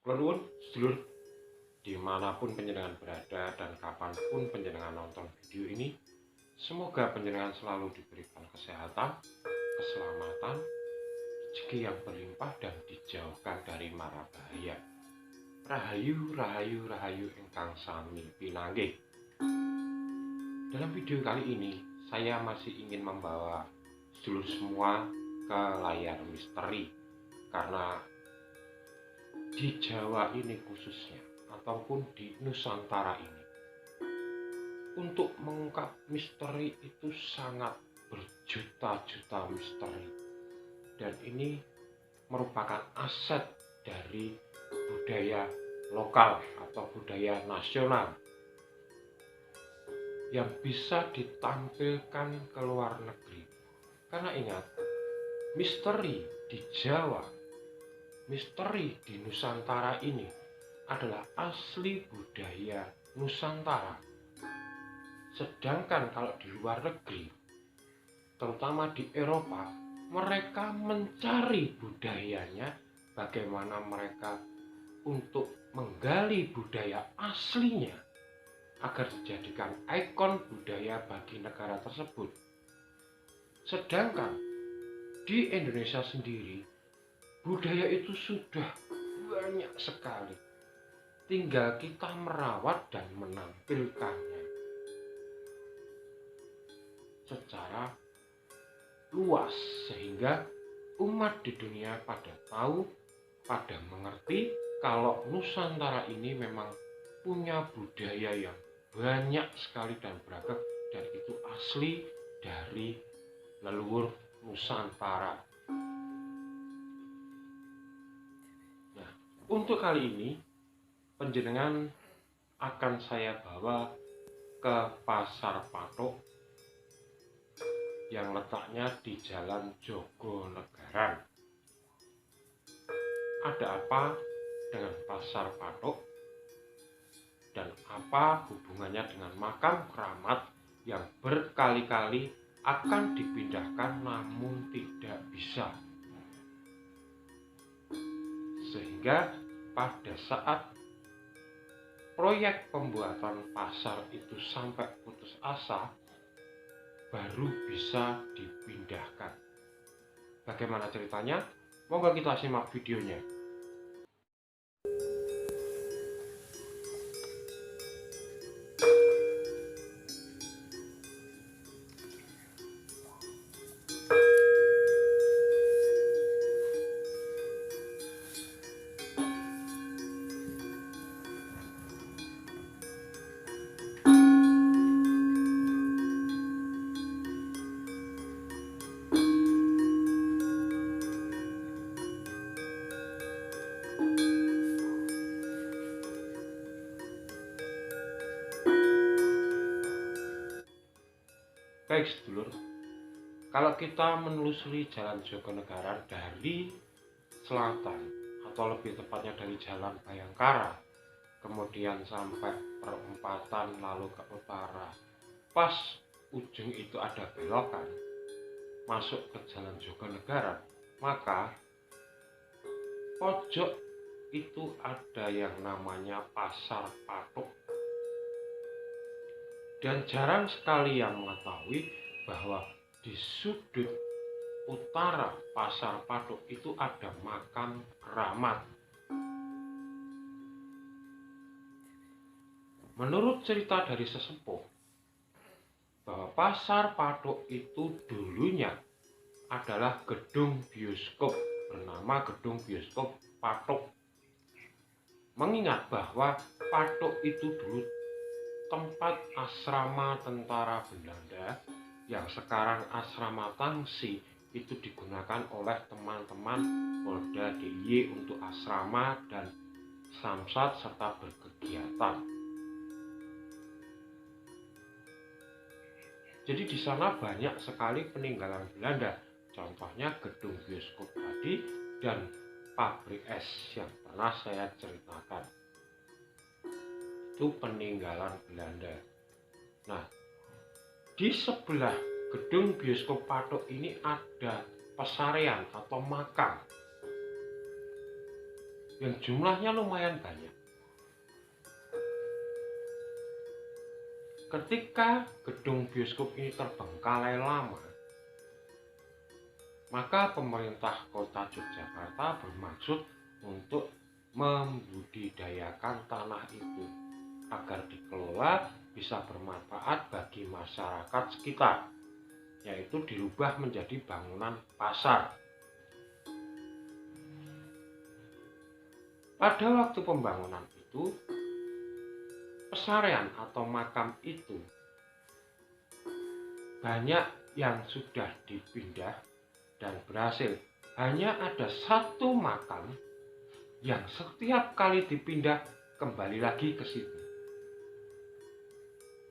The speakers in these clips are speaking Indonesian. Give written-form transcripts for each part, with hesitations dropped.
Kula nuwun sedulur, dimanapun panjenengan berada dan kapanpun panjenengan nonton video ini, semoga panjenengan selalu diberikan kesehatan, keselamatan, rezeki yang berlimpah dan dijauhkan dari mara bahaya. Rahayu, rahayu, rahayu ingkang sami pinanggih. Dalam video kali ini, saya masih ingin membawa sedulur semua ke layar misteri, karena di Jawa ini khususnya, ataupun di Nusantara ini, untuk mengungkap misteri itu sangat berjuta-juta misteri, dan ini merupakan aset dari budaya lokal atau budaya nasional yang bisa ditampilkan ke luar negeri. Karena ingat, misteri di Jawa, misteri di Nusantara ini adalah asli budaya Nusantara. Sedangkan kalau di luar negeri, terutama di Eropa, mereka mencari budayanya, bagaimana mereka untuk menggali budaya aslinya agar dijadikan ikon budaya bagi negara tersebut. Sedangkan di Indonesia sendiri, budaya itu sudah banyak sekali. Tinggal kita merawat dan menampilkannya secara luas, sehingga umat di dunia pada tahu, pada mengerti kalau Nusantara ini memang punya budaya yang banyak sekali dan beragam, dan itu asli dari leluhur Nusantara. Nah, untuk kali ini panjenengan akan saya bawa ke Pasar Patok yang letaknya di Jalan Jogonegaran. Ada apa dengan Pasar Patok? Dan apa hubungannya dengan makam keramat yang berkali-kali akan dipindahkan namun tidak bisa? Sehingga pada saat proyek pembuatan pasar itu sampai putus asa, baru bisa dipindahkan. Bagaimana ceritanya? Moga kita simak videonya. Baik sedulur, kalau kita menelusuri Jalan Jogonegaran dari selatan, atau lebih tepatnya dari Jalan Bayangkara, kemudian sampai perempatan lalu ke utara, pas ujung itu ada belokan masuk ke Jalan Jogonegaran, maka pojok itu ada yang namanya Pasar Patok. Dan jarang sekali yang mengetahui bahwa di sudut utara Pasar Patok itu ada makam keramat. Menurut cerita dari sesepuh, bahwa Pasar Patok itu dulunya adalah gedung bioskop bernama Gedung Bioskop Patok. Mengingat bahwa Patok itu dulu tempat asrama tentara Belanda, yang sekarang asrama Tangsi, itu digunakan oleh teman-teman Polda DIY untuk asrama dan samsat serta berkegiatan. Jadi di sana banyak sekali peninggalan Belanda, contohnya gedung bioskop tadi dan pabrik es yang pernah saya ceritakan. Itu peninggalan Belanda. Nah, di sebelah gedung bioskop Patok ini ada pesarean atau makam yang jumlahnya lumayan banyak. Ketika gedung bioskop ini terbengkalai lama, maka pemerintah Kota Yogyakarta bermaksud untuk membudidayakan tanah itu agar dikelola bisa bermanfaat bagi masyarakat sekitar, yaitu dirubah menjadi bangunan pasar. Pada waktu pembangunan itu, pesarean atau makam itu banyak yang sudah dipindah dan berhasil. Hanya ada satu makam yang setiap kali dipindah kembali lagi ke situ.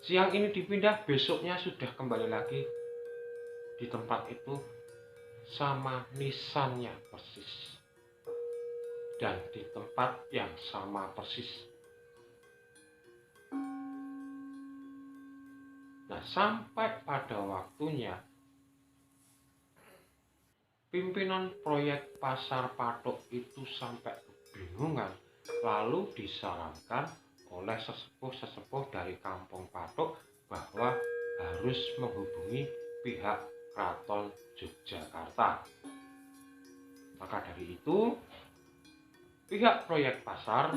Siang ini dipindah, besoknya sudah kembali lagi di tempat itu sama nisannya persis. Dan di tempat yang sama persis. Nah, sampai pada waktunya pimpinan proyek Pasar Patok itu sampai kebingungan, lalu disarankan oleh sesepuh-sesepuh dari Kampung Patok bahwa harus menghubungi pihak Keraton Yogyakarta. Maka dari itu, pihak proyek pasar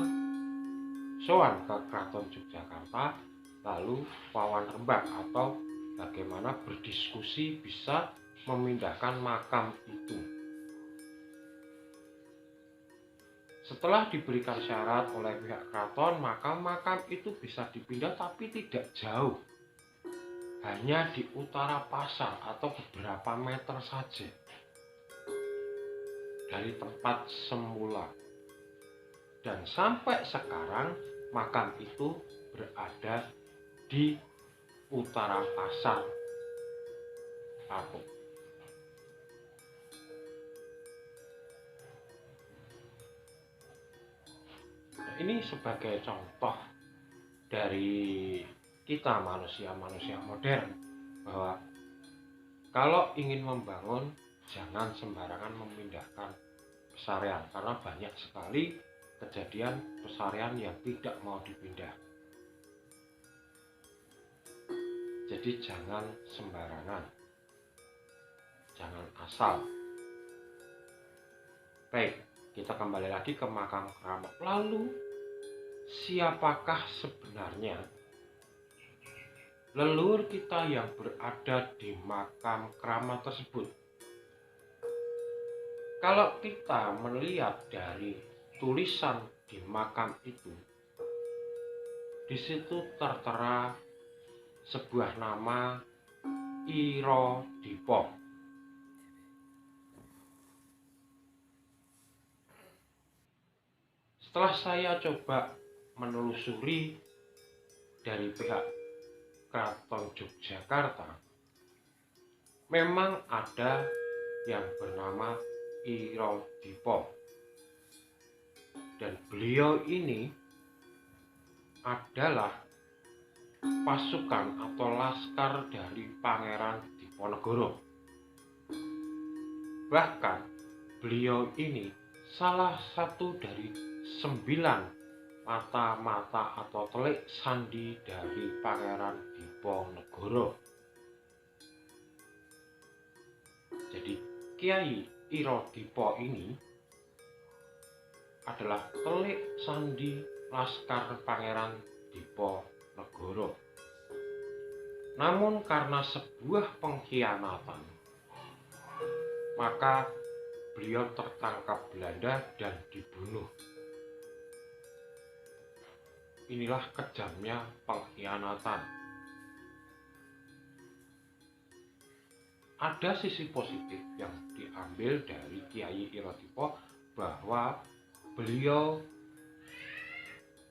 sowan ke Keraton Yogyakarta, lalu wawan rembak atau bagaimana berdiskusi bisa memindahkan makam itu. Setelah diberikan syarat oleh pihak keraton, maka makam itu bisa dipindah tapi tidak jauh, hanya di utara pasar atau beberapa meter saja dari tempat semula. Dan sampai sekarang makam itu berada di utara pasar Patok. Nah, ini sebagai contoh dari kita manusia-manusia modern bahwa kalau ingin membangun jangan sembarangan memindahkan pesarean, karena banyak sekali kejadian pesarean yang tidak mau dipindah. Jadi jangan sembarangan, jangan asal. Baik, kita kembali lagi ke makam keramat. Lalu siapakah sebenarnya leluhur kita yang berada di makam keramat tersebut? Kalau kita melihat dari tulisan di makam itu, di situ tertera sebuah nama Irodipo. Setelah saya coba menelusuri dari pihak Keraton Yogyakarta, memang ada yang bernama Irodipo, dan beliau ini adalah pasukan atau laskar dari Pangeran Diponegoro. Bahkan beliau ini salah satu dari 9 mata-mata atau telik sandi dari Pangeran Diponegoro. Jadi Kiai Irodipo ini adalah telik sandi laskar Pangeran Diponegoro. Namun karena sebuah pengkhianatan, maka beliau tertangkap Belanda dan dibunuh. Inilah kejamnya pengkhianatan. Ada sisi positif yang diambil dari Kiai Irodipo bahwa beliau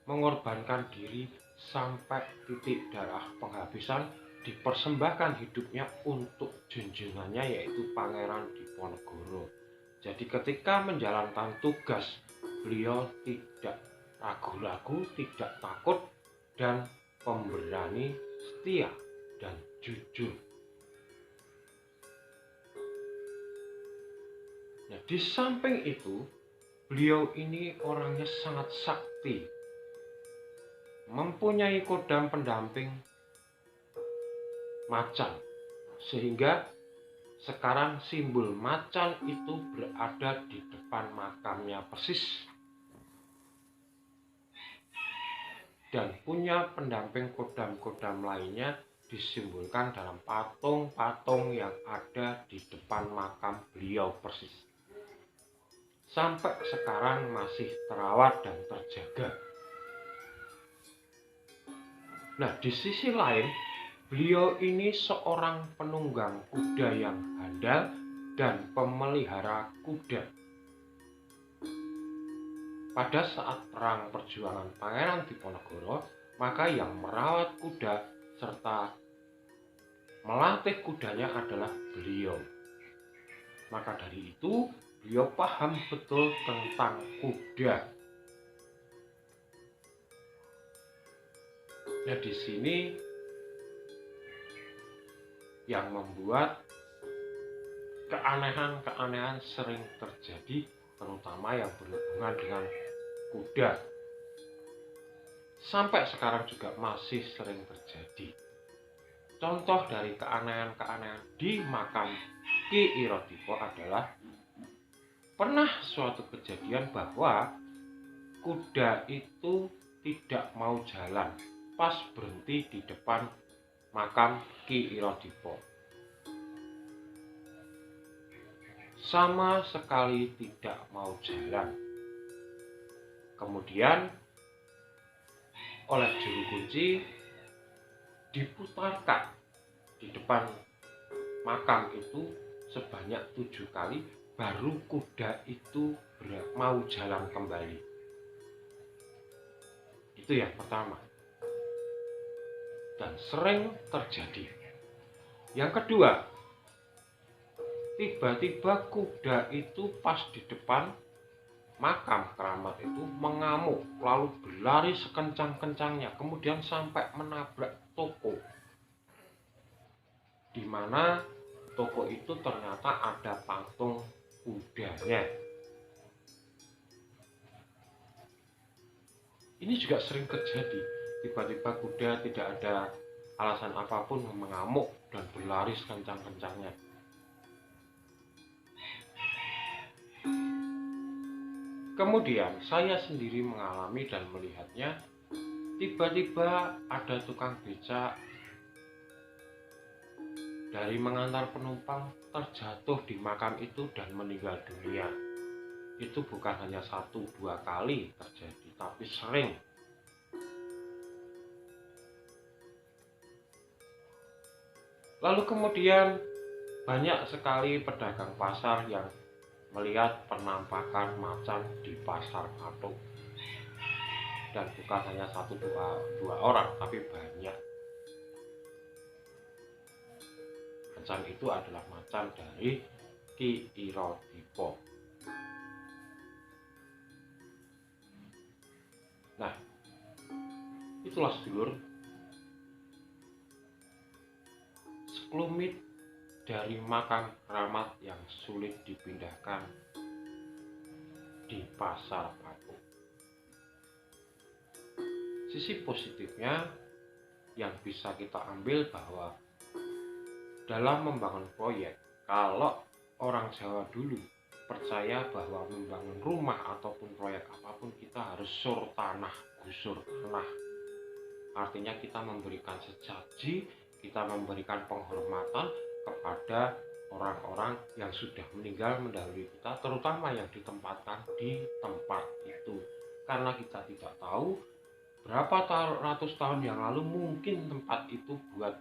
mengorbankan diri sampai titik darah penghabisan, dipersembahkan hidupnya untuk junjungannya yaitu Pangeran Diponegoro. Jadi ketika menjalankan tugas, beliau tidak ragu-ragu, tidak takut, dan pemberani, setia, dan jujur. Nah, di samping itu, Beliau ini orangnya sangat sakti, mempunyai kodam pendamping macan, sehingga sekarang simbol macan itu berada di depan makamnya persis, dan punya pendamping kodam-kodam lainnya disimbolkan dalam patung-patung yang ada di depan makam beliau persis. Sampai sekarang masih terawat dan terjaga. Nah, di sisi lain, beliau ini seorang penunggang kuda yang handal dan pemelihara kuda. Pada saat perang perjuangan Pangeran Diponegoro, maka yang merawat kuda serta melatih kudanya adalah beliau. Maka dari itu, beliau paham betul tentang kuda. Nah, di sini yang membuat keanehan-keanehan sering terjadi, terutama yang berhubungan dengan kuda. Sampai sekarang juga masih sering terjadi. Contoh dari keanehan-keanehan di makam Ki Irodipo adalah pernah suatu kejadian bahwa kuda itu tidak mau jalan pas berhenti di depan makam Ki Irodipo. Sama sekali tidak mau jalan. Kemudian oleh juru kunci diputarkan di depan makam itu sebanyak 7 kali, baru kuda itu mau jalan kembali. Itu yang pertama, dan sering terjadi. Yang kedua, tiba-tiba kuda itu pas di depan makam keramat itu mengamuk, lalu berlari sekencang-kencangnya, kemudian sampai menabrak toko, di mana toko itu ternyata ada patung kudanya. Ini juga sering terjadi, tiba-tiba kuda tidak ada alasan apapun mengamuk dan berlari sekencang-kencangnya. Kemudian saya sendiri mengalami dan melihatnya, tiba-tiba ada tukang becak dari mengantar penumpang terjatuh di makam itu dan meninggal dunia. Itu bukan hanya 1-2 kali terjadi, tapi sering. Lalu kemudian banyak sekali pedagang pasar yang melihat penampakan macan di pasar patung, dan bukan hanya 1-2 orang, tapi banyak. Macan itu adalah macan dari Ki Irodipo. Nah, itulah sedulur sekelumit dari makam keramat yang sulit dipindahkan di pasar patung. Sisi positifnya yang bisa kita ambil bahwa dalam membangun proyek, kalau orang Jawa dulu percaya bahwa membangun rumah ataupun proyek apapun kita harus sur tanah, gusur tanah. Artinya kita memberikan sesaji, kita memberikan penghormatan kepada orang-orang yang sudah meninggal mendahului kita, terutama yang ditempatkan di tempat itu. Karena kita tidak tahu berapa ratus tahun yang lalu mungkin tempat itu buat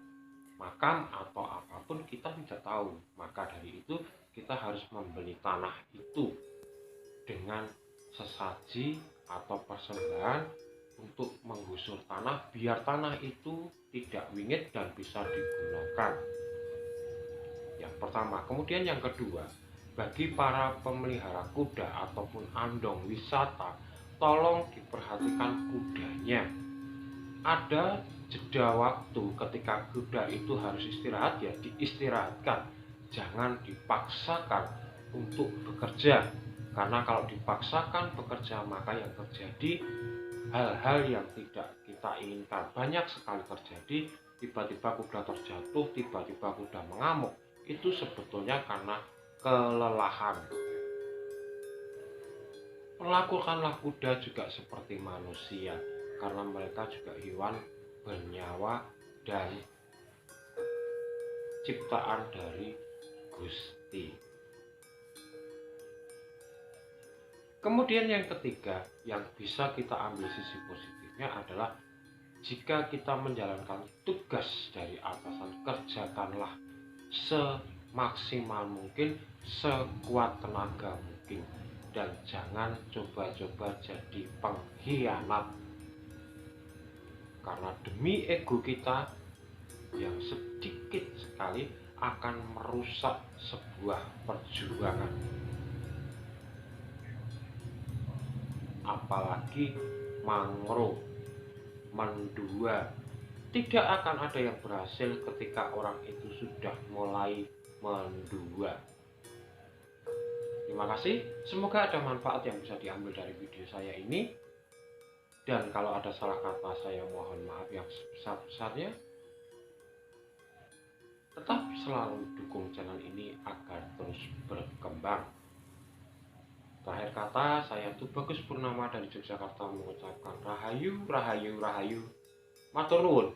makam atau apapun, kita tidak tahu. Maka dari itu kita harus membeli tanah itu dengan sesaji atau persembahan untuk menggusur tanah, biar tanah itu tidak wingit dan bisa digunakan. Yang pertama. Kemudian yang kedua, bagi para pemelihara kuda ataupun andong wisata, tolong diperhatikan kudanya. Ada jeda waktu ketika kuda itu harus istirahat, ya diistirahatkan, jangan dipaksakan untuk bekerja. Karena kalau dipaksakan bekerja, maka yang terjadi hal-hal yang tidak kita inginkan. Banyak sekali terjadi, tiba-tiba kuda terjatuh, tiba-tiba kuda mengamuk. Itu sebetulnya karena kelelahan. Perlakukanlah kuda juga seperti manusia, karena mereka juga hewan bernyawa dan ciptaan dari Gusti. Kemudian yang ketiga, yang bisa kita ambil sisi positifnya adalah jika kita menjalankan tugas dari atasan, kerjakanlah semaksimal mungkin, sekuat tenaga mungkin, dan jangan coba-coba jadi pengkhianat. Karena demi ego kita yang sedikit sekali akan merusak sebuah perjuangan. Apalagi mangro, mendua, tidak akan ada yang berhasil ketika orang itu sudah mulai mendua. Terima kasih, semoga ada manfaat yang bisa diambil dari video saya ini. Dan kalau ada salah kata, saya mohon maaf yang sebesar-besarnya. Tetap selalu dukung channel ini agar terus berkembang. Terakhir kata, saya Tubagus Purnama dari Yogyakarta mengucapkan Rahayu, Rahayu, Rahayu. Matur nuwun.